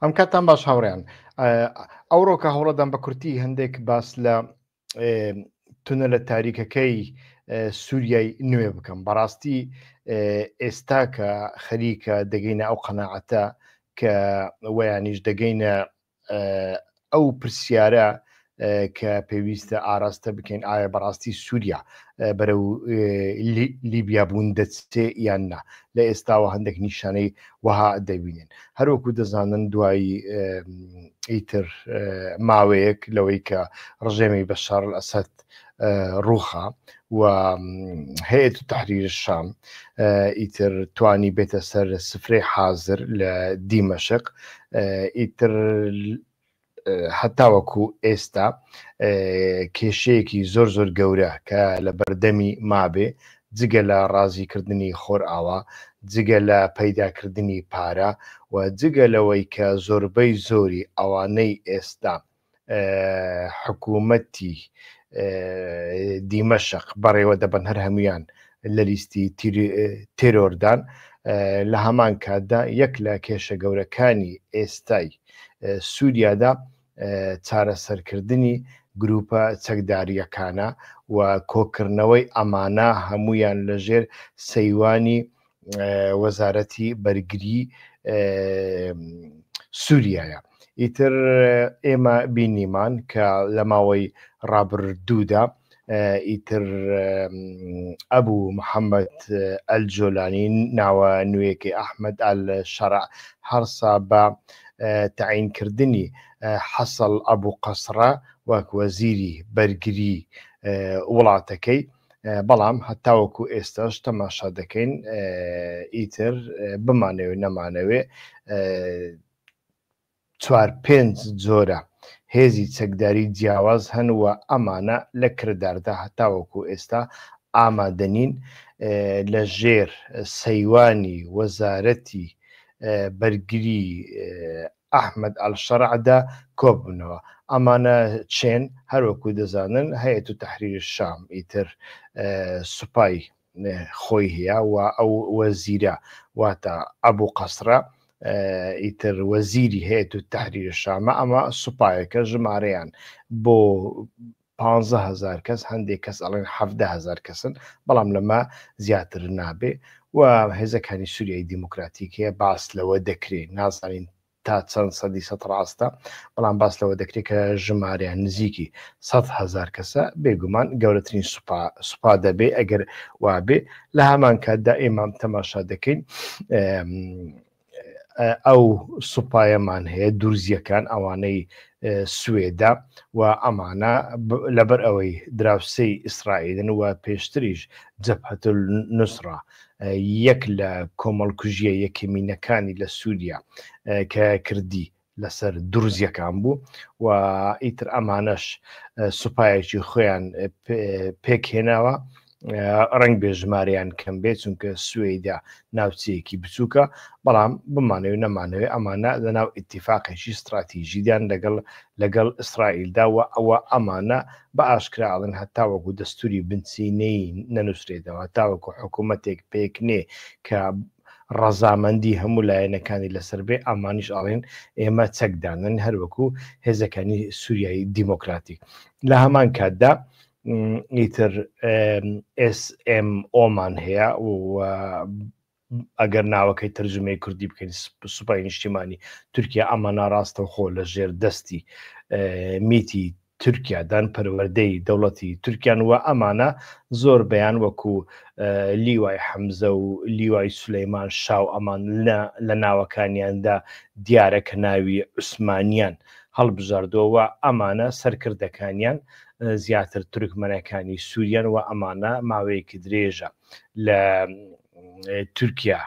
ئەم کاتان باش هاوڕێیان ئەوڕۆکە هەوڵەدان بە کورتی هەندێک باس لە تونەلە تاریکەکەی سووریای نوێ بکەم. بەڕاستی ئێستا کە خەریکە دەگەینە ئەو قەناعەتە کە وەیانیش دەگەینە ئەو پرسیارە کە پێویستە ئاراستە بکەین ئایا بەڕاستی سووریا بەرەو لیبیا بوون دەچێ یان نا. لە ئێستاوە هەندێک نیشانەی وەها دەبینێن. هەروەکو دەزانن دوایی ئیتر ماوەیەک لەوەی کە ڕژێمی بەشار ئەسەد ڕووخا و هەیەت تەحریر الشام ئیتر توانی بێتە سەر سفرەی حازر لە دیمەشق ئیتر هەتاوەکو ئێستا کێشەیەکی زۆر زۆر گەورە کە لە بەردەمی مابێ جگە لە ڕازیکردنی خۆر ئاوا، جگە لە پەیداکردنی پارە و جگە لەوەی کە زۆربەی زۆری ئەوانەی ئێستا حکوومەتی دیمەشق بەڕێوە دەبن هەر هەمویان لە لیستی تێرۆردان لە هەمان کاتدا یەک لە کێشە گەورەکانی ئێستای سووریادا چارەسەرکردنی گروپە چەکداریەکانە و کۆکردنەوەی ئەمانە هەمویان لەژێر سەیوانی وەزارەتی بەرگری سووریایە. ئیتر ئێمە بینیمان کە لە ماوەی ڕابردوودا ئیتر ئەبوو محەممەد ئەلجۆلانی ناوە نوێیەکی ئەحمەد ئەل-شەرع هەرسا بە تعینکردنی حەسەڵ ئەبوو قەسرە وەک وەزیری بەرگری وڵاتەکەی، بەڵام هەتاوەکو ئێستاش تەماشا دەکەین ئیتر بمانەوێ نەمانەوێ 4-5 جۆرە هێزی چەکداری جیاواز هەن و ئەمانە لە کرداردا هەتاوەکو ئێستا ئامادەنین لە ژێر سەیوانی وەزارەتی بەرگری ئەحمەد ئەل-شەرعدا کۆبوونەوە. ئەمانە چێن هەروەکو دەزانن هەیەت تەحریر الشام ئیتر سوپای خۆی هەیە و ئەو وەزیرە واتە ئەبوو قەسرە ئیتر وەزیری هەیەت تەحریر الشامە. ئەمە سوپایەکە ژمارەیان بۆ 15,000 کەس، هەندێک کەس ئەڵێن 17,000 کەسن، بەڵام لەمە زیاتر نابێ و هێزەکانی سووریای دیموکراتیک هەیە باس لەوە دەکرێت، نازانین تا چەند سەدی سەد ڕاستە، بەڵام باس لەوە دەکرێت کە ژمارەیان نزیکی 100,000 کەسە بێگومان گەورەترین سوپا دەبێ ئەگەر وابێ. لە هەمان کاتدا ئێمە تەماشا دەکەین ئەو سوپایەمان هەیە دورزیەکان ئەوانەی سوێدا و ئەمانە لەبەر ئەوەی دراوسەی ئیسرائیلن و پێشتریش جەبهەت النوسرە یەک لە کۆمەڵکوژیە یەکەمینەکانی لە سووریا کە کردی لەسەر دورزیەکان بوو و ئیتر ئەمانەش سوپایەکی خۆیان پێکهێناوە ڕنگ بێ ژمارەیان کەم بێت چونکە سوێدا ناوچەیەکی بچووکە، بەڵام بمانەوێ نەمانەوێ ئەمانە لەناو ئیتیفاقێکی استراتیژیدان لەگەڵ ئیسرائیلدا و ئەوە ئەمانە بە ئاشکراڵن هەتاوەکو دەستوری بنچینەی نەنووسرێتەوە، هەتاوەکو حکوومەتێک پێکنێ کە ڕەزامەندی هەموو لایەنەکانی لەسەر بێ ئەمانیش ئاڵێن ئێمە چەکدانن هەروەکو هێزەکانی سووریایی دیموکراتیک. لە هەمان کاتدا ئیتر SMO-مان هەیە و ئەگەر ناوەکەی تەرجمەی کوردی بکەین سوپای نیشتیمانی تورکیا، ئەمانە ڕاستەوخۆ لە ژێر دەستی میتی تورکیادان پەروەردەی دەوڵەتی تورکیان و ئەمانە زۆر بەیان وەکو لیوای حەمزە و لیوای سولەیمان شاو ئەمان لە ناوەکانیاندا دیارە کە ناوی عوسمانیان هەڵبژاردەوە ئەمانە سەرکردەکانیان زیاتر تورکمەنەکانی سووریان و ئەمانە ماوەیەکی درێژە لە تورکیا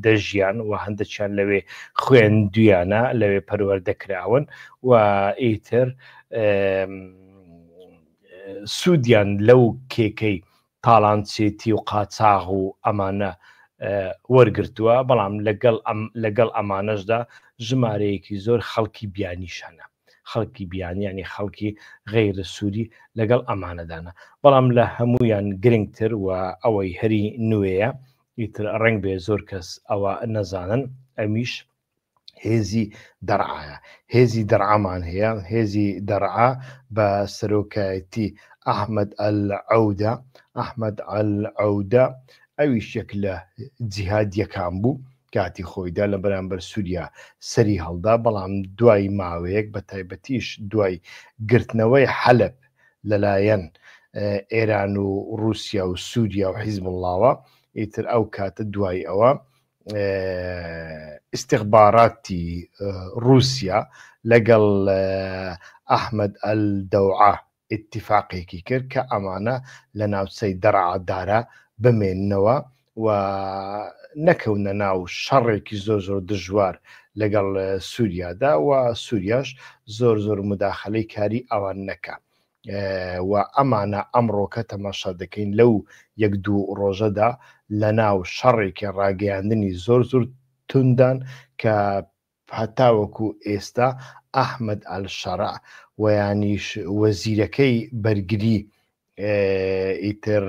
دەژیان و هەندێکیان لەوێ خوێندویانە لەوێ پەروەردەکراون و ئیتر سوودیان لەو کێکەی تاڵانچێتی و قاچاغ و ئەمانە وەرگرتووە، بەڵام لەگەڵ ئەمانەشدا ژمارەیەکی زۆر خەڵکی بیانیشانە، خەڵکی بیانیانی خەڵکی غەیرە سووری لەگەڵ ئەمانەدانە، بەڵام لە هەمویان گرنگتر و ئەوەی هەری نوێیە ئیتر ڕنگ بێ زۆر کەس ئەوە نەزانن، ئەمیش هێزی دەرعایە هێزی دەرعامان هەیە هێزی دەرعا بە سەرۆکایەتی ئەحمەد ئەلعەودە ئەحمەد ئەلعەودە ئەویش یەک لە جیهادیەکان بوو کاتی خۆیدا لە بەرامبەر سووریا سەری هەڵدا بەڵام دوای ماوەیەک بە تایبەتیش دوای گرتنەوەی حەلب لەلایەن ئێران و رووسیا و سووریا و حیزب اللهوە ئیتر ئەو کاتە دوای ئەوە استخباراتی رووسیا لەگەڵ ئەحمەد ئەلدەوعە ئیتیفاقێکی کرد کە ئەمانە لە ناوچەی دەرعادارە بمێننەوە و نەکەونە ناو شەڕێکی زۆر زۆر دژوار لەگەڵ سووریادا و سووریاش زۆر زۆر مداخلەی کاری ئەوان نەکە و ئەمانە ئەمڕۆکە تەماشا دەکەین لەو یەک دوو ڕۆژەدا لە ناو شەڕێکی ڕاگەیاندنی زۆر زۆر توندان کە هەتاوەکو ئێستا ئەحمەد ئەلشەرع وەیانیش وەزیرەکەی بەرگری ئیتر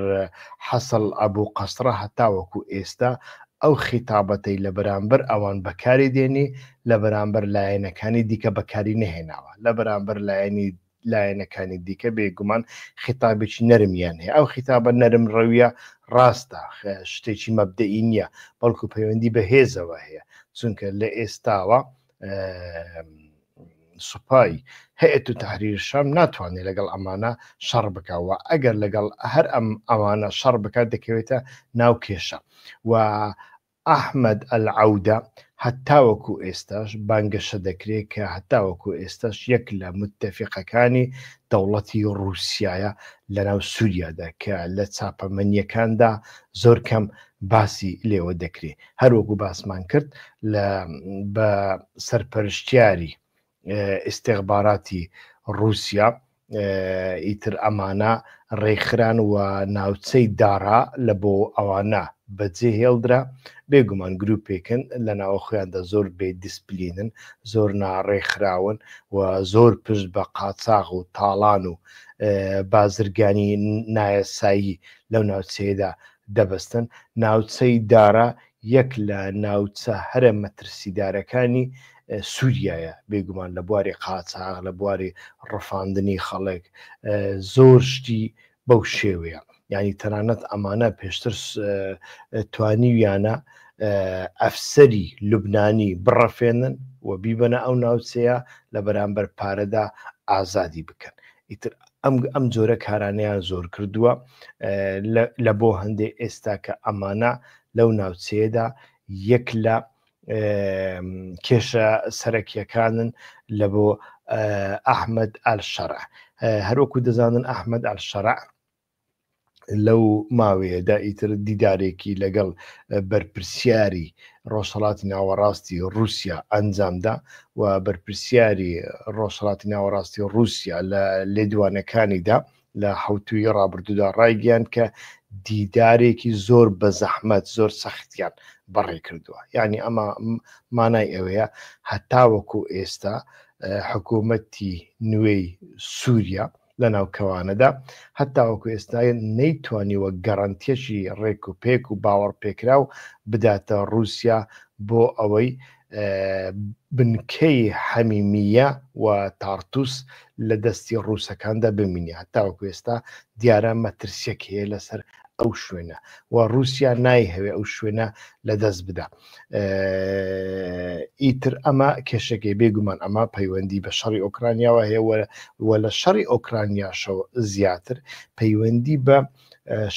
حەسەڵ ئەبوو قەسرە هەتاوەکو ئێستا ئەو خیتابەتەی لە بەرامبەر ئەوان بەکاری دێنێ لە بەرامبەر لایەنەکانی دیکە بەکاری نەهێناوە لە بەرامبەر لایەنەکانی دیکە بێگومان خیتابێکی نەرمیان هەیە ئەو خیتابە نەرم ڕەویە ڕاستە شتێکی مەبدەئی نییە بەڵکو پەیوەندی بە هێزەوە هەیە چونکە لە ئێستاوە سوپای هەیەت و تەحریر شام ناتوانێت لەگەڵ ئەمانە شەڕ بکەوە ئەگەر لەگەڵ هەر ئەمانە شەڕ بکات دەکەوێتە ناو کێشە و ئەحمەد ئەلعەودە هەتاوەکو ئێستاش بانگەشە دەکرێت کە هەتاوەکو ئێستاش یەک لە متتەفیقەکانی دەوڵەتی رووسایە لەناو سووریادا کە لە چاپەمەنیەکاندا زۆر کەم باسی لێوە دەکرێت هەروەکو باسمان کرد بە سەرپەرشتیاری استخباراتی رووسیا ئیتر ئەمانە ڕێکخران و ناوچەی دارا لە بۆ ئەوانە بەجێ هێڵدرا بێگومان گروپێکن لە ناوە خۆیاندا زۆر بێ دیسپلینن زۆر ناڕێکخراون و زۆر پشت بە قاچاق و تاڵان و بازرگانی نایەسایی لەو ناوچەیەدا دەبەستن ناوچەی دارا یەک لە ناوچە هەرە مەترسیدارەکانی سووریایە بێگومان لە بواری قاچاق لە بواری ڕفاندنی خەڵک زۆر شتی بەو شێوەیە یعنی تەنانەت ئەمانە پێشتر توانیویانە ئەفسەری لوبنانی بڕەفێنن و بیبەنە ئەو ناوچەیە لە بەرامبەر پارەدا ئازادی بکەن ئیتر ئەم جۆرە کارانەیان زۆر کردووە لە بۆ هەندێک ئێستا کە ئەمانە لەو ناوچەیەدا یەک لە کێشە سەرەکیەکانن لە بۆ ئەحمەد ئەلشەرع هەروەکو دەزانن ئەحمەد ئەلشەرع لەو ماوەیەدا ئیتر دیدارێکی لەگەڵ بەرپرسیاری ڕۆژهەڵاتی ناوەڕاستی رووسیا ئەنجامدا و بەرپرسیاری ڕۆژهەڵاتی ناوەڕاستی رووسیا لە لێدوانەکانیدا لە حوتوی ڕابردوودا ڕایگەیان کە دیدارێکی زۆر بە زەحمەت زۆر سەختیان بەڕێ کردووە یعنی ئەمە مانای ئەوەیە هەتاوەکو ئێستا حکوومەتی نوێی سووریا لە ناوکەوانەدا هەتاوەکو ئێستا نەیتوانیوە گەڕانتیەشی ڕێک و پێک و باوەڕ پێکرا و بداتە رووسیا بۆ ئەوەی بنکەی حەمیمیە و تارتوس لە دەستی ڕووسەکاندا بمینی هەتاوەکو ئێستا دیارە مەترسیەک هەیە لەسەر ئەو شوێنە و رووسیا نایهەوێ ئەو شوێنە لە دەست بدا ئیتر ئەمە کێشەکەی بێگومان ئەمە پەیوەندی بە شەڕی ئۆکرانیاوە هەیە وە لە شەڕی ئۆکرانیاشەوە زیاتر پەیوەندی بە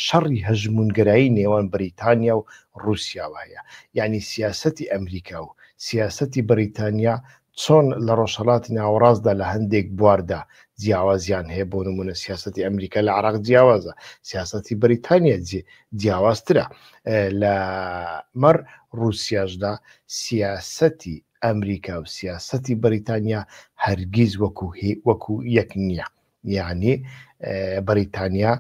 شەڕی هەژمونگەرایی نێوان بریتانیا و رووسیاوە هەیە یعنی سیاسەتی ئەمریکا و سیاسەتی بریتانیا چۆن لە ڕۆژهەڵاتی ناوەڕاستدا لە هەندێک بواردا جیاوازیان هەیە بۆ نمونە سیاسەتی ئەمریکا لە عێراق جیاوازە سیاسەتی بریتانیا جیاوازترە لە مەڕ رووسیاشدا سیاسەتی ئەمریکا و سیاسەتی بریتانیا هەرگیز وەکو یەک نییە یعنی بریتانیا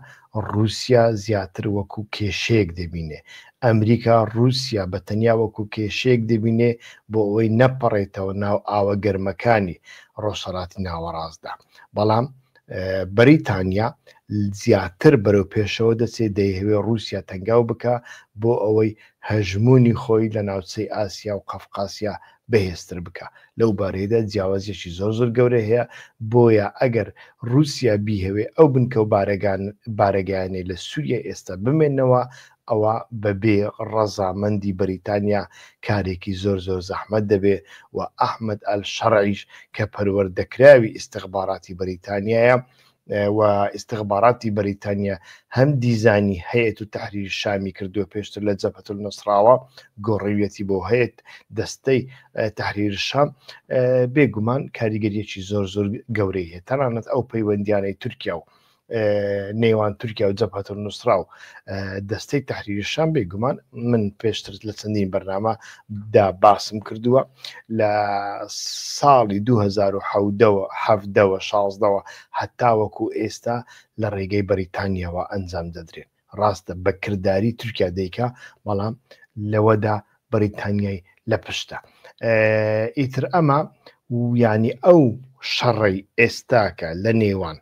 رووسیا زیاتر وەکو کێشەیەک دەبینێ ئەمریکا رووسیا بە تەنیا وەکو کێشەیەک دەبینێ بۆ ئەوەی نەپەڕێتەوە ناو ئاوە گەرمەکانی ڕۆژهەڵاتی ناوەڕاستدا بەڵام بەریتانیا زیاتر بەرەو پێشەوە دەچێت دەیەوێ رووسیا تەنگاو بکە بۆ ئەوەی هەژمونی خۆی لە ناوچەی ئاسیا و قەفقاسیا بەهێزتر بکە لەو بارەیەدا جیاوازیەکی زۆر گەورە هەیە بۆیە ئەگەر رووسیا بیهەوێ ئەو بنکە و بارەگایانەی لە سووریا ئێستا بمێنەوە ئەوە بەبێ ڕەزامەندی بەریتانیا کارێکی زۆر زەحمەت دەبێ و ئەحمەد ئەل-شەرعیش کە پەروەردەکراوی ئیستیخباراتی بەریتانیایە و ئیستیخباراتی بەریتانیا هەم دیزانی هەیەت و تەحریری شامی کردووە پێشتر لە جەبهەت النوسراوە گۆڕەویەتی بۆ هەیەت دەستەی تەحریری شام بێگومان کاریگەریەکی زۆر گەورەی هەیە تەنانەت ئەو پەیوەندیانەی تورکیا و نێوان تورکیا و جەبهەت النوسرا و دەستەی تەحریری شام بێگومان من پێشتر لە چەندین بەرنامەدا باسم کردووە لە ساڵی 2017 هەتا وەکو ئێستا لە ڕێگەی بەریتانیاوە ئەنجام دەدرێن ڕاستە بەکردداری تورکیا دەیکا بەڵام لەوەدا بەریتانیای لە پشتە ئیتر ئەمە ینی ئەو شەڕی ئێستاکە لە نێوان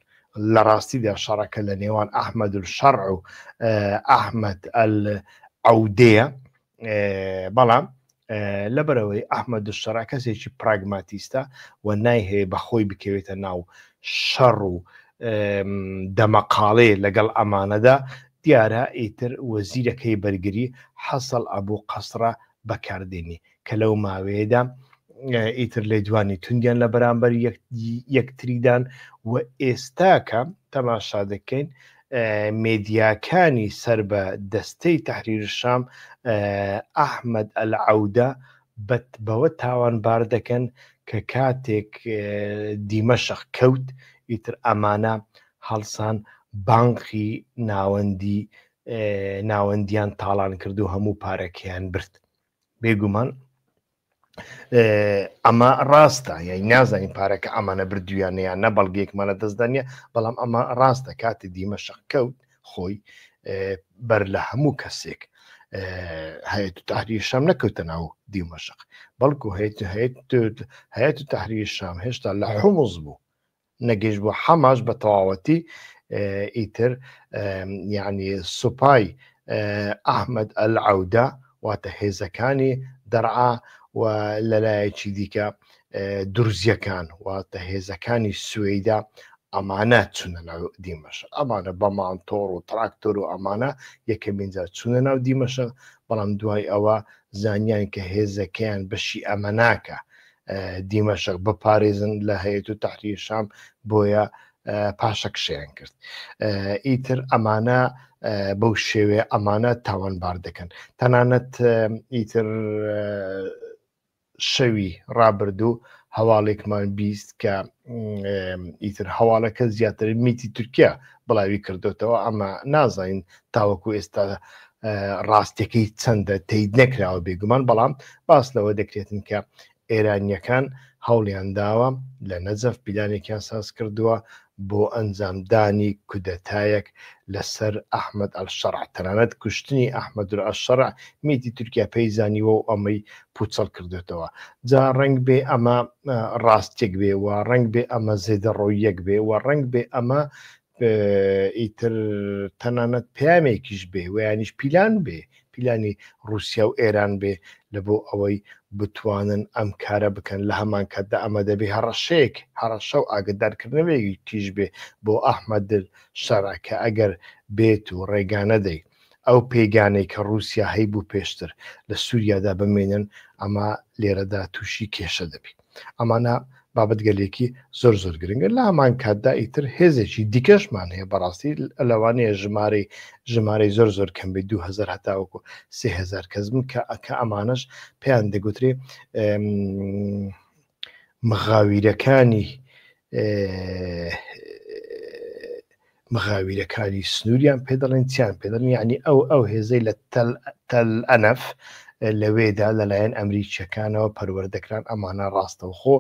لە ڕاستیدا شەڕەکە لە نێوان ئەحمەد الشەرع و ئەحمەد ئەل-عەودەیە بەڵام لەبەرەوەی ئەحمەد الشەرع کەسێکی پراگماتیستە و نایهەیە بەخۆی بکەوێتە ناو شەڕ و دەمەقاڵێ لەگەڵ ئەمانەدا دیارە ئیتر وەزیرەکەی بەرگری حەسەل ئەبوو قەسرە بەکاردێنی کە لەو ماوەیەدا ئیتر لێدوانی توندیان لە بەرامبەر یەکتریدان و ئێستاکە تەماشا دەکەین مێدیاکانی سەر بە دەستەی تەحریری شام ئەحمەد ئەل-عەودە بەوە تاوانبار دەکەن کە کاتێک دیمەشق کەوت ئیتر ئەمانە هەڵسان بانقی ناوەندیان تاڵان کرد و هەموو پارەکەیان برد بێگومان ئەمە ڕاستە یای نازانین پارەکە ئەمانە بردویانەیان نە بەڵگەیەکمانە دەستدانە بەڵام ئەمە ڕاستە کاتی دیمەشق کەوت خۆی بەر لە هەموو کەسێک هەیەت و تەحریری شام نەکەوتە ناو دیمەشق بەڵکو هەیەت و تەحریری شام هێشتا لە حومس بوو نەگەیشت بۆ حەماش بە تەواوەتی ئیتر یعنی سوپای ئەحمەد ئەل-عەودە واتە هێزەکانی دەرعا و لەلایەکی دیکە دورزیەکان واتە هێزەکانی سوێیدا ئەمانە چونە ناو دیمەشق ئەمانە بە مانتۆڕ و تراکتۆر و ئەمانە یەکەمین جار چونە ناو دیمەشق بەڵام دوای ئەوە زانیان کە هێزەکەیان بەشی ئەمە ناکە دیمەشق بپارێزن لە هەیەت و تەحریری شام بۆیە پاشەکشیان کرد ئیتر ئەمانە بەو شێوێ ئەمانە تاوانبار دەکەن تەنانەت ئیتر شەوی ڕابردوو هەواڵێکمان بیست کە ئیتر هەواڵەکە زیاتر میتی تورکیا بڵاوی کردوتەوە ئەمە نازانین تاوەکو ئێستا ڕاستیەکەی چەندە تەید نەکراوە بێگومان بەڵام باس لەوە دەکرێتن کە ئێرانیەکان هەوڵیان داوە لە نەجەف پیلانێکیان ساز کردووە بۆ ئەنجامدانی کودەتایەک لەسەر ئەحمەد ئەل-شەرع تەنانەت کوشتنی ئەحمەد ئەل-شەرع میتی تورکیا پەیزانیوە و ئەمەی پوچەڵ کردوێتەوە جا ڕەنگ بێ ئەمە ڕاستێک بێ و ڕەنگ بێ ئەمە زێدەڕۆیەک بێ و ڕەنگ بێ ئەمە ئیتر تەنانەت پامێکیش بێ ویانیش پیلان بێ پیلانی رووسیا و ئێران بێ لە بۆ ئەوەی بتوانن ئەم کارە بکەن لە هەمان کاتدا ئەمە دەبێ هەڕەشە و ئاگدارکردنەوەی تیژ بێ بۆ ئەحمەد ئەل-شەرع کە ئەگەر بێت و ڕێگانەدەی ئەو پێگانەی کە رووسیا هەیبوو پێشتر لە سووریادا بمێنن ئەمە لێرەدا تووشی کێشە دەبێت ئەمانە بابەت گەلێکی زۆر گرنگە لە هەمان کاتدا ئیتر هێزێکی دیکەشمان هەیە بەڕاستی لەوانەیە ژمارەی زۆر کەم بێ 2000 هەتاوەکو 3000 کەس بن کە ئەمانەش پێیان دەگوترێ مغاویرەکانی سنووریان پێ دەڵێن چیان پێ دەڵێن یعنی ئەو هێزەی لە تەل ئەنەف لەوێدا لەلایەن ئەمریکیەکانەوە پەروەردەکران ئەمانە ڕاستەوخۆ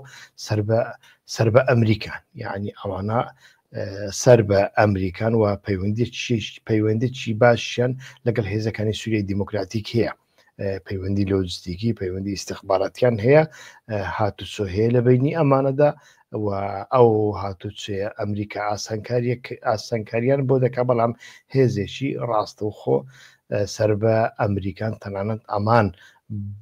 سەر بە ئەمریکان یعنی ئەوانە سەر بە ئەمریکان و پەیوەندێکی باشیان لەگەڵ هێزەکانی سووریای دیموکراتیک هەیە پەیوەندی لۆجستیکی پەیوەندی استخباراتیان هەیە هاتوچۆ هەیە لە بینی ئەمانەدا و ئەو هاتوچێ ئەمریکا ئاسانکاریان بۆ دەکا بەڵام هێزێکی ڕاستەوخۆ سەر بە ئەمریکان تەنانەت ئەمان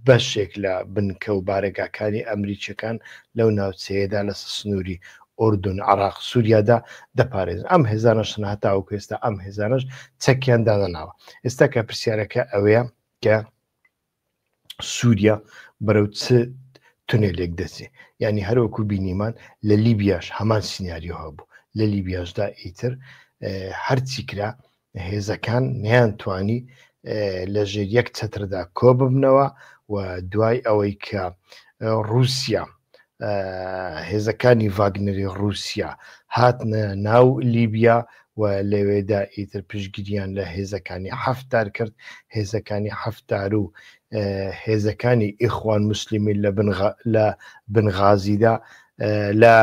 بەشێک لە بنکە و بارێگاکانی ئەمریکیەکان لەو ناوچەیەدا لە سنووری ئوردون عراق سووریادا دەپارێزن ئەم هێزانەشن هەتاوەکو ئێستا ئەم هێزانش چەکیان دادەناوە ئێستا کە پرسیارەکە ئەوەیە کە سووریا بەرەو چ تونێلێک دەچێ ینی هەروەکو بینیمان لە لیبیاش هەمان سینیاریۆ هەبوو لە لیبیاشدا ئیتر هەرچی کرا هێزەکان نیانتوانی لەژێر یەک چەتردا کۆ ببنەوە و دوای ئەوەی کە رووسیا هێزەکانی ڤاگنەری رووسیا هاتنە ناو لیبیا و لەوێدا ئیتر پشگیریان لە هێزەکانی حەفتار کرد هێزەکانی حەفتار و هێزەکانی ئیخوان موسلیمین لە بنغازیدا لە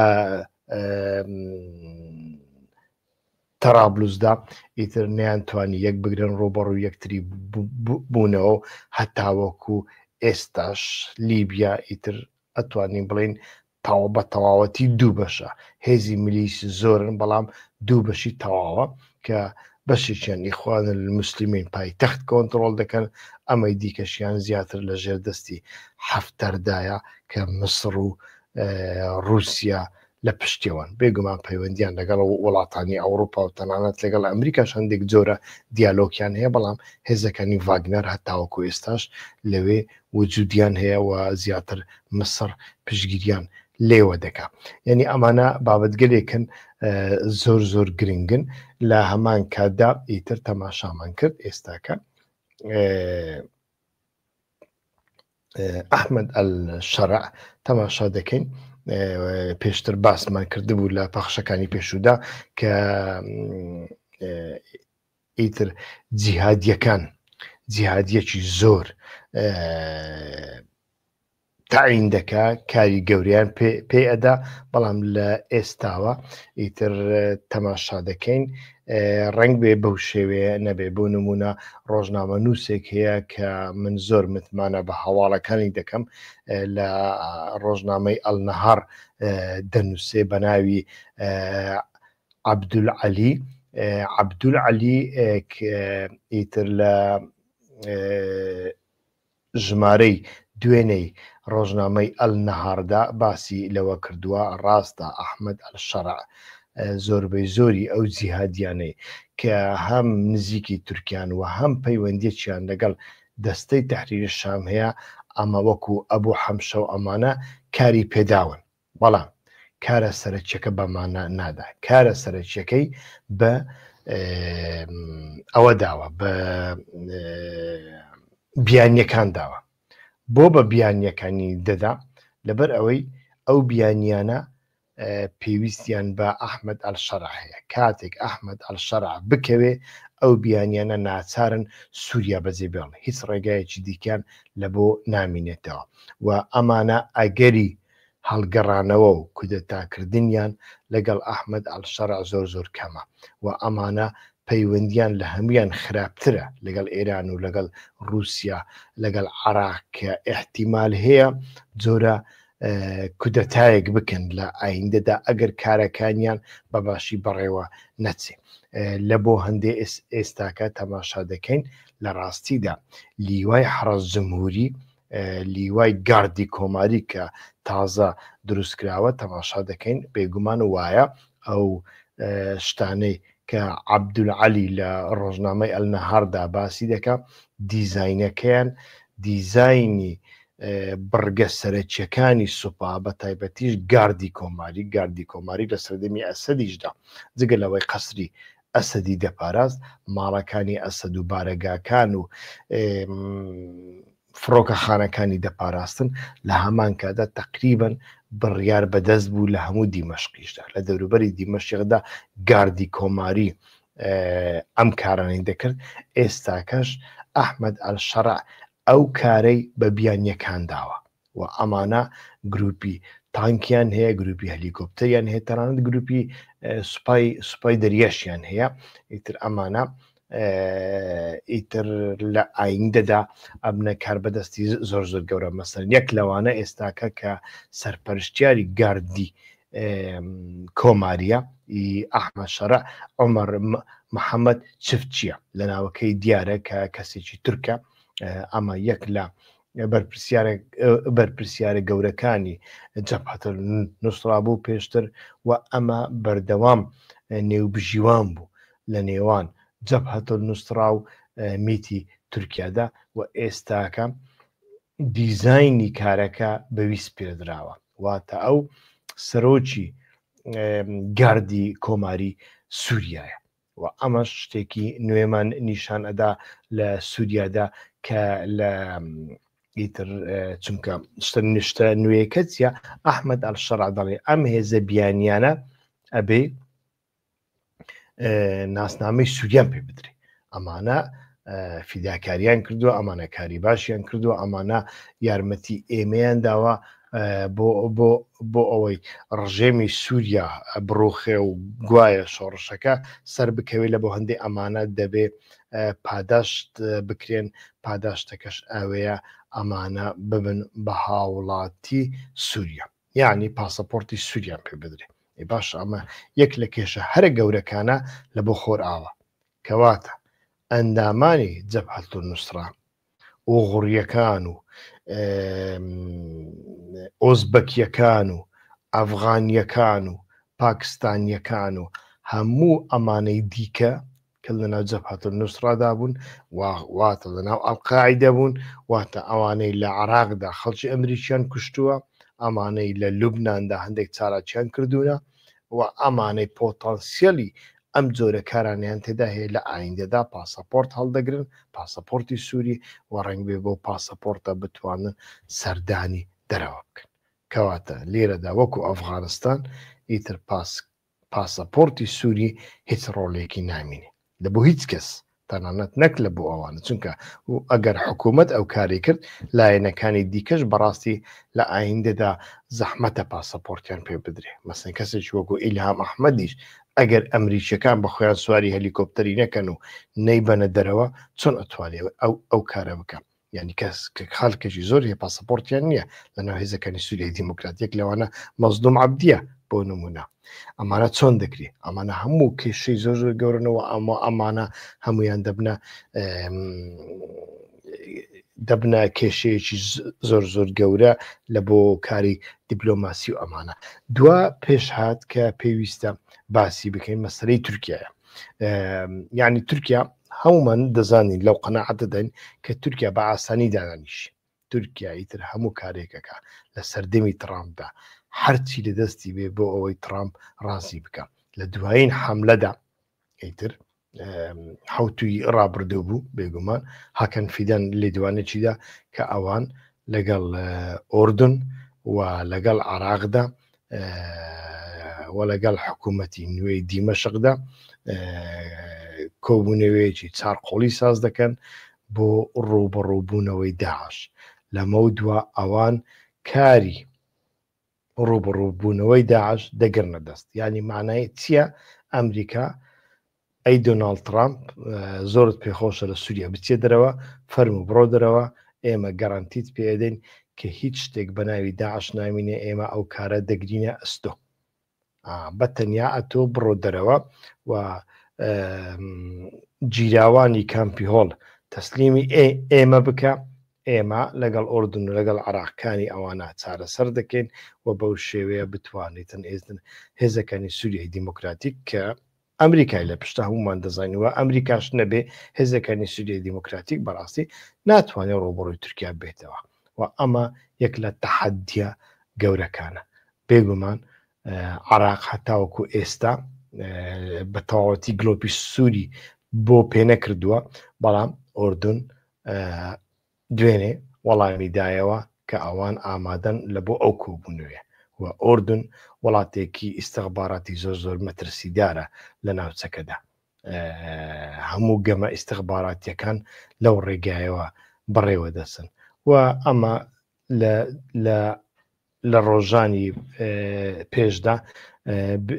تەرابلوسدا ئیتر نەیانتوانی یەک بگرن ڕۆبەڕوو یەکتری بوونەوە هەتاوەکو ئێستاش لیبیا ئیتر ئەتوانین بڵین بە تەواوەتی دوو بەشە هێزی ملیس زۆرن بەڵام دوو بەشی تەواوە کە بەشێکیان ئیخوان الموسلیمین پایتەخت کۆنتڕۆڵ دەکەن ئەمەی دیکەشیان زیاتر لە ژێر دەستی حەفتەردایە کە مسر و رووسیا لە پشتیەوەن بێگومان پەیوەندیان لەگەڵ وڵاتانی ئەوروپا و تەنانەت لەگەڵ ئەمریکا هەندێک جۆرە دیالۆکیان هەیە بەڵام هێزەکانی ڤاگنەر هەتاوەکو ئێستاش لەوێ وجودیان هەیە و زیاتر مسر پشگیریان لێوە دەکا یعنی ئەمانە بابەتگەلێکن زۆر گرنگن لە هەمان کاتدا ئیتر تەماشامان کرد ئێستاکە ئەحمەد ئەلشەرع تەماشا دەکەین پێشتر باسمان کردبوو لە پەخشەکانی پێشوودا کە ئیتر جیهادیەکی زۆر تعین دەکا کاری گەوریان پێ ئەدا بەڵام لە ئێستاوە ئیتر تەماشا دەکەین ڕنگ بێ بەو شێوەیە نەبێ بۆ نمونە ڕۆژنامە نووسێک هەیە کە من زۆر متمانە بە هەواڵەکانی دەکەم لە ڕۆژنامەی ئەلنەهار دەنووسێ بە ناوی عەبدولعەلی ئیتر لە ژمارەی دوێنەی ڕۆژنامەی ئەلنەهاردا باسی لەوە کردووە ڕاستە ئەحمەد ئەلشەرع زۆربەی زۆری ئەو جیهادیانەی کە هەم نزیکی تورکیان و هەم پەیوەندیەکیان لەگەڵ دەستەی تەحریری شام هەیە ئەمە وەکو ئەبوو حەمشە و ئەمانە کاری پێداون بەڵام کارە سەرەکیەکە بەمانە نادا کارە سەرەکیەکەی بە ئەوە داوە بە بیانیەکان داوە بۆ بە بیانیەکانی دەدا لەبەر ئەوەی ئەو بیانیانە پێویستیان بە ئەحمەد ئەلشەرع هەیە کاتێک ئەحمەد ئەلشەرع بکەوێ ئەو بیانیانە ناچارن سووریا بەجێ بێڵن هیچ ڕێگایەکی دیکەیان لە بۆ نامینێتەوە و ئەمانە ئەگەری هەڵگەڕانەوە و کودەتاکردنیان لەگەڵ ئەحمەد ئەلشەرع زۆر کەمە و ئەمانە پەیوەندیان لە هەمویان خراپترە لەگەڵ ئێران و لەگەڵ رووسیا لەگەڵ عێراق کە ئیحتیمال هەیە جۆرە کودەتایەک بکەن لە ئایندەدا ئەگەر کارەکانیان بەباشی بەڕێوە نەچێ لە بۆ هەندێ ئێستاکە تەماشا دەکەین لە ڕاستیدا لیوای حرەس جمهوری لیوای گاردی کۆماری کە تازە دروستکراوە تەماشا دەکەین بێگومان وایە ئەو شتانەی کە عەبدولعەلی لە ڕۆژنامەی ئەلنەهاردا باسی دەکا دیزاینەکەیان دیزاینی بڕگە سەرەکیەکانی سوپا بە تایبەتیش گاردی کۆماری لە سەردەمی ئەسەدیشدا جگە لەوەی قەسری ئەسەدی دەپاراست ماڵەکانی ئەسەد و بارەگاکان و فڕۆکەخانەکانی دەپاراستن لە هەمان کادا تەقریبەن بڕیار بەدەست بوو لە هەموو دیمەشقیشدا لە دەوروبەری دیمەشقدا گاردی کۆماری ئەم کارانەی دەکرد ئێستاکەش ئەحمەد ئەلشەرع ئەو کارەی بە بیانیەکان داوە و ئەمانە گروپی تانکیان هەیە گروپی هەلیکۆپتەریان هەیە تەنانەت گروپی سوپای دەریاشیان هەیە ئیتر ئەمانە ئیتر لە ئایندەدا ئەبنە کاربەدەستی زۆر زۆر گەورە مەسەر یەک لەوانە ئێستاکە کە سەرپەرشتیاری گاردی کۆماریە ئەحمەد شەرع عومەر محەممەد چفتچیە لە ناوەکەی دیارە کە کەسێکی تورکە ئەمە یەک لە بەرپرسیارە گەورەکانی جەبهەت نوسرا بوو پێشتر و ئەمە بەردەوام نێوبژیوان بوو لە نێوان جەبهەت نوسرا و میتی تورکیادا و ئێستاکە دیزایانی کارەکە بەویست پێدراوە واتە ئەو سەرۆکی گاردی کۆماری سووریایە و ئەمەش شتێکی نوێمان نیشان ئەدا لە سووریادا کە لە ئیتر چونکە نیشتە نوێیەکە چیە ئەحمەد ئەلشەرع دەڵێ ئەم هێزە بیانیانە ئەبێ ناسنامەی سووریان پێ بدرێ ئەمانە فیداکاریان کردووە ئەمانە کاری باشیان کردووە ئەمانە یارمەتی ئێمەیان داوە بۆ ئەوەی ڕژێمی سووریا بڕوخێ و گوایە شۆڕشەکە سەر بکەوێت لە بۆ هەندێک ئەمانە دەبێ پاداشت بکرێن پاداشتەکەش ئەوەیە ئەمانە ببن بە هاوڵاتی سووریا یعنی پاسەپۆرتی سووریان پێ بدرێ باش ئەمە یەک لە کێشە هەرە گەورەکانە لە بۆ خۆر ئاوە کەواتە ئەندامانی جەبهەت نوسرا ئۆغوڕیەکان و ئۆزبەکیەکان و ئەفغانیەکان و پاکستانیەکان و هەموو ئەمانەی دیکە کە لەناو جەبهەت نوسرادا بوون واتە لەناو ئەڵقاعیدە بوون واتە ئەوانەی لە عێراقدا خەڵکی ئەمریکیان کوشتووە ئەمانەی لە لوبناندا هەندێک چالاکیان کردوونە و ئەمانەی پۆتەنسیەلی ئەم جۆرە کارانیان تێدا هەیە لە ئایندەدا پاسەپۆرت هەڵدەگرن پاسەپۆرتی سووری و ڕەنگ بێ بۆ پاسەپۆرتە بتوانن سەردانی دەرەوە بکەن کەواتە لێرەدا وەکو ئەفغانستان ئیتر پاسەپۆرتی سووری هیچ ڕۆڵێکی نامینێ لە بۆ هیچ کەس تەنانەت نەک لە بۆ ئەوانە چونکە ئەگەر حکوومەت ئەو کاری کرد لایەنەکانی دیکەش بەڕاستی لە ئایندەدا زەحمەتە پاسەپۆرتیان پێ بدرێ مەسەن کەسێکی وەکو ئیلهام ئەحمەدیش ئەگەر ئەمریکیەکان بە خۆیان سواری هەلیکۆپتەری نەکەن و نەیبەنە دەرەوە چۆن ئەتوانێت ئەو کارە بکەم یعنی کەس خەڵکێکی زۆر هەیە پاسەپۆرتیان نییە لەناو هێزەکانی سووریای دیموکراتیک لەوانە مەزلوم عەبدیە بۆ نمونە ئەمانە چۆن دەکرێت ئەمانە هەموو کێشەی زۆر زۆر گەورنەوە ئەمانە هەمویان دەبنە کێشەیەکی زۆر زۆر گەورە لە بۆ کاری دیپلۆماسی و ئەمانە دوا پێش هات کە پێویستە باسی بکەین مەسەلەی تورکیایە یعنی تورکیا هەمومان دەزانین لەو قەناعەتە دەین کە تورکیا بە ئاسانی دانانیش تورکیایی تر هەموو کارێکەکە لە سەردەمی ترامپدا هەرچی لە دەستی بێ بۆ ئەوەی ترامپ ڕازی بکە لە دوایین حەملەدا ئیتر حوتوی ڕابردوو بوو بێگومان هاکەن فیدەن لێدوانێکیدا کە ئەوان لەگەڵ ئۆردن و لەگەڵ عێراقدا و لەگەڵ حکوومەتی نوێی دیمەشقدا کۆبوونەوەیەکی چارقۆڵی ساز دەکەن بۆ ڕووبەڕووبوونەوەی داعش لەمە دووە ئەوان کاری ڕووبەڕووبوونەوەی داعش دەگرنە دەست ینی مانای چییە ئەمریکا ئەی دۆناڵد ترامپ زۆرت پێخۆشە لە سووریا بچێ دەرەوە فەرمو بڕۆ دەرەوە ئێمە گەڕانتیت پێدەین کە هیچ شتێک بە ناوی داعش نامینێ ئێمە ئەو کارە دەگرینە ئەستۆ بەتەنیا ئەتۆ بڕۆ دەرەوە و جیراوانی کامپی هۆڵ تەسلیمی ئێمە بکە ئێمە لەگەڵ ئۆردن و لەگەڵ عێراقیانی ئەوانە چارەسەر دەکەین و بەو شێوەیە بتوانیتن ئێزن هێزەکانی سووریای دیموکراتیک کە ئەمریکای لە پشتە هەمومان دەزانیوە ئەمریکاش نەبێ هێزەکانی سووریای دیموکراتیک بەڕاستی ناتوانێت ڕۆبڕۆی تورکیا بێتەوە و ئەمە یەک لە تەحەدیە گەورەکانە بێگومان عێراق هەتاوەکو ئێستا بە تەواوەتی گلۆپی سووری بۆ پێ نەکردووە بەڵام ئۆردن دوێنێ وەڵامی دایەوە کە ئەوان ئامادەن لە بۆ ئەو کۆبوونەوەیە و ئۆردن وڵاتێکی ئیستەخباراتی زۆر زۆر مەترسیدارە لە ناوچەکەدا هەموو گەمە ئیستەخباراتیەکان لەو ڕێگایەوە بڕێوە دەچن و ئەمە لە ڕۆژانی پێشدا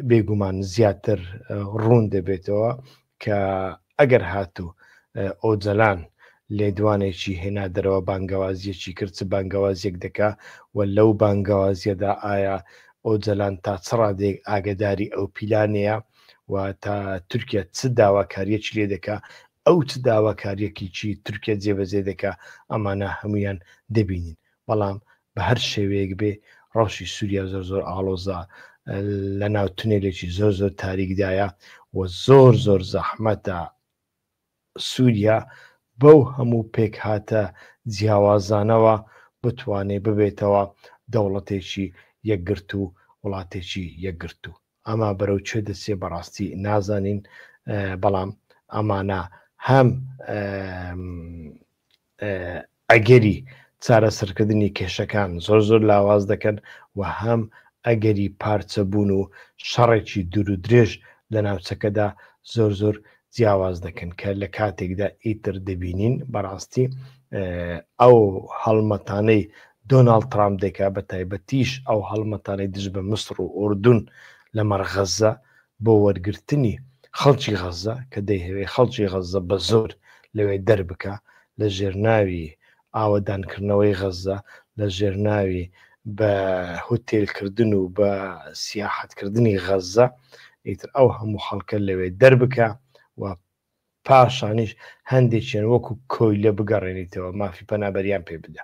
بێگومان زیاتر ڕوون دەبێتەوە کە ئەگەر هاتوو ئۆجەلان لێدوانێکی هێنا دەرەوە بانگەوازیەکی کرد بانگەوازیەک دەکا و لەو بانگەوازیەدا ئایا ئۆجەلان تا چ ڕادێک ئاگداری ئەو پیلانەیە و تا تورکیا چ داواکاریەکی لێ دەکا ئەو چ داواکاریەکیی تورکیا جێبەجێ دەکا ئەمانە هەمویان دەبینین بەڵام بە هەر شێوەیەک بێ ڕەوشی سووریا زۆر زۆر ئاڵۆزا لە ناو تونێلێکی زۆر زۆر تاریکدایە و زۆر زۆر زەحمەتە سووریا بەو هەموو پێک هاتە جیاوازانەوە بتوانێت ببێتەوە دەوڵەتێکی یەکگرت و وڵاتێکی یەکگرت و ئەما بەرەو چێ دەچێ بەڕاستی نازانین بەڵام ئەمانە هەم ئەگەری چارەسەرکردنی کێشەکان زۆر زۆر لاواز دەکەن و هەم ئەگەری پارچەبوون و شەڕێکی دوور و درێژ لە ناوچەکەدا زۆر زۆر جیاواز دەکەن کە لە کاتێکدا ئیتر دەبینین بەڕاستی ئەو هەڵمەتانەی دۆناڵد ترامپ دەکا بە تایبەتیش ئەو هەڵمەتانەی دژ بە مسر و ئوردون لە مەرغەزە بۆ وەرگرتنی خەڵکی غەزە کە دەیهەوێ خەڵکی غەزە بە زۆر لەوێ دەربکە لە ژێرناوی ئاوەدانکردنەوەی غەزە لە ژێرناوی بە هوتێلکردن و بە سیاحەتکردنی غەزە ئیتر ئەو هەموو خەڵکە لەوێ دەربکە و پاشانیش هەندێکیان وەکو کۆی لە بگەڕێنیتەوە مافی پەنابەریان پێ بدە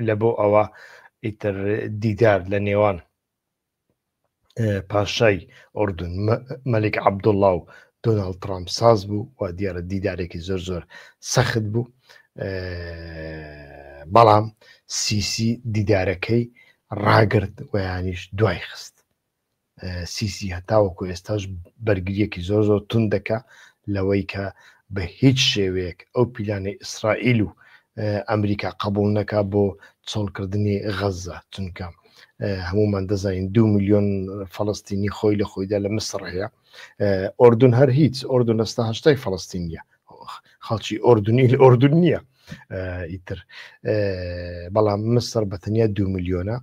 لە بۆ ئەوە ئیتر دیدار لە نێوان پاشای ئوردون مەلیک عەبدوڵڵا و دۆناڵد ترامپ ساز بوو و دیارە دیدارێکی زۆر زۆر سەخت بوو بەڵام سیسی دیدارەکەی ڕاگرت و یانیش دوای خست سیسی هەتاوەکو ئێستاش بەرگریەکی زۆر زۆر تون دەکا لەوەی کە بە هیچ شێوەیەک ئەو پیلانەی ئیسرائیل و ئەمریکا قبول نەکا بۆ چۆڵکردنی غەزە چونکە هەمومان دەزانین 2 میلیۆن فەڵەستینی خۆی لە خۆیدا لە مسر هەیە ئۆردون هەر هیچ ئۆردون ئەستا هەشتای فەڵەستینیە خەڵکی ئۆردونی لە ئۆردون نییە ئیتر بەڵام مسر بەتەنیا 2 میلیۆنە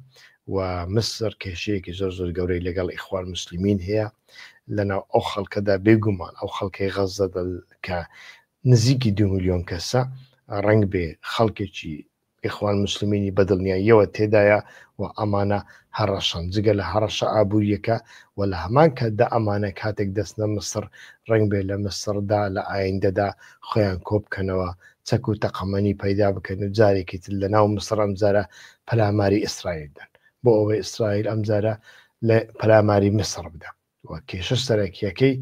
و مسر کێشەیەکی زۆر زۆر گەورەی لەگەڵ ئیخوان موسلیمین هەیە لەناو ئەو خەڵکەدا بێگومان ئەو خەڵکەی غەزە کە نزیکی 2 میلیۆن کەسە ڕنگ بێ خەڵکێکی ئیخوان موسلیمینی بەدڵنیاییەوە تێدایە و ئەمانە هەڕەشان جگە لە هەڕەشە ئابوووریەکە و لە هەمان کاتدا ئەمانە کاتێک دەستنە مسر ڕنگ بێ لە مسردا لە ئایندەدا خۆیان کۆبکەنەوە چەک و تەقەمەنی پەیدا بکەن و جارێکی تر لە ناو مسر ئەمجارە پەلاماری ئیسرائیلدان بۆ ئەوەی ئیسرائیل ئەمجارە لە پەلاماری مسر بدە و کێشە سەرەکیەکەی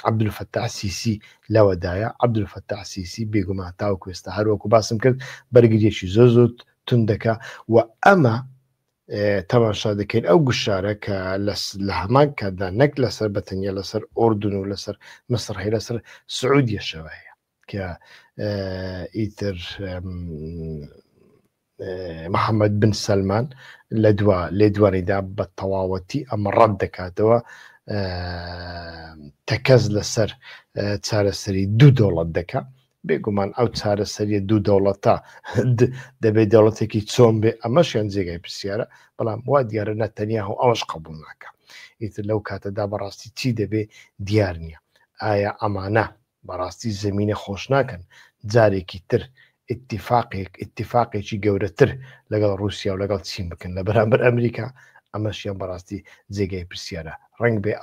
عەبدولفەتاح سیسی لەوەدایە عەبدولفەتاح سیسی بێگومان تاوەکو ئێستا هەروەکو باسم کرد بەرگریەکی زۆر زۆر تون دەکا و ئەمە تەماشا دەکەین ئەو گوشارە کە لە هەمان کاتدا نەک لەسەر بەتەنیا لەسەر ئۆردون و لەسەر مسر هەیە لەسەر سعودیەشەوە هەیە کە ئیتر محەممەد بن سەلمان لێدوانیدا بە تەواوەتی ئەمە ڕەت دەکاتەوە تەکەس لەسەر چارەسەری دوو دەوڵەت دەکات بێگومان ئەو چارەسەریە دوو دەوڵەتە دەبێت دەوڵەتێکی چۆن بێ ئەمەشیان جێگای پرسیارە بەڵام وا دیارە نەتەنیاهو ئەوەش قبول ناکە ئیتر لەو کاتەدا بەڕاستی چی دەبێ دیار نییە ئایا ئەمانە بەڕاستی زەمینە خۆش ناکەن جارێکی تر ئیتیفاقێکی گەورەتر لەگەڵ رووسیا و لەگەڵ چین بکەن لە بەرامبەر ئەمریکا ئەمەشیان بەڕاستی جێگای پرسیارە ڕنگ بێ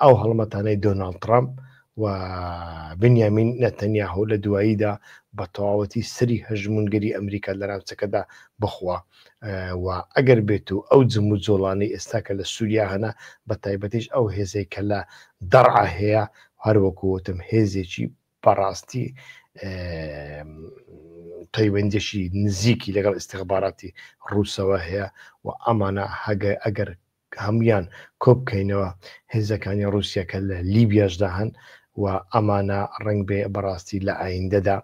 ئەو هەڵمەتانەی دۆناڵد ترامپ و بنیامین نەتەنیاهو لە دواییدا بە تەواوەتی سری هەژمونگەری ئەمریکا لە ناوچەکەدا بخوا و ئەگەر بێت و ئەو جم و جۆڵانەی ئێستا کە لە سووریا هەنا بە تایبەتیش ئەو هێزەی کە لە دەڕع هەیە هەروەکوتم هێزێکی بەڕاستی پەیوەندیشی نزیکی لەگەڵ ئیستیخباراتی ڕووسەوە هەیە و ئەمانە ئەگەر هەمویان کۆبکەینەوە هێزەکانی رووسیا کە لە لیبیاشدا هەن و ئەمانە ڕنگ بێ بەڕاستی لە ئایندەدا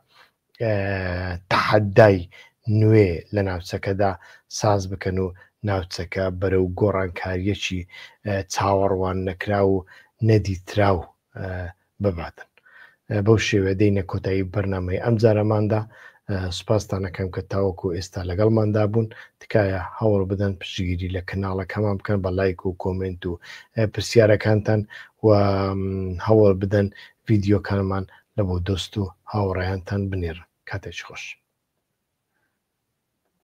تەحەدای نوێ لە ناوچەکەدا ساز بکەن و ناوچەکە بەرەو گۆڕانکاریەکی چاوەڕوان نەکرا و نەدیتراو بباتن بەو شێوە دەینە کۆتایی بەرنامەی ئەم جارەماندا سوپاستان دەکەم کە تاوەکو ئێستا لەگەڵماندا بوون تکایە هەوڵ بدەن پشتگیری لە کەناڵەکەمان بکەن بە لایک و کۆمنت و پرسیارەکانتان و هەوڵ بدەن ڤیدیۆکانمان لە بۆ دۆست و هاوڕێیانتان بنێرن کاتێکی خۆش.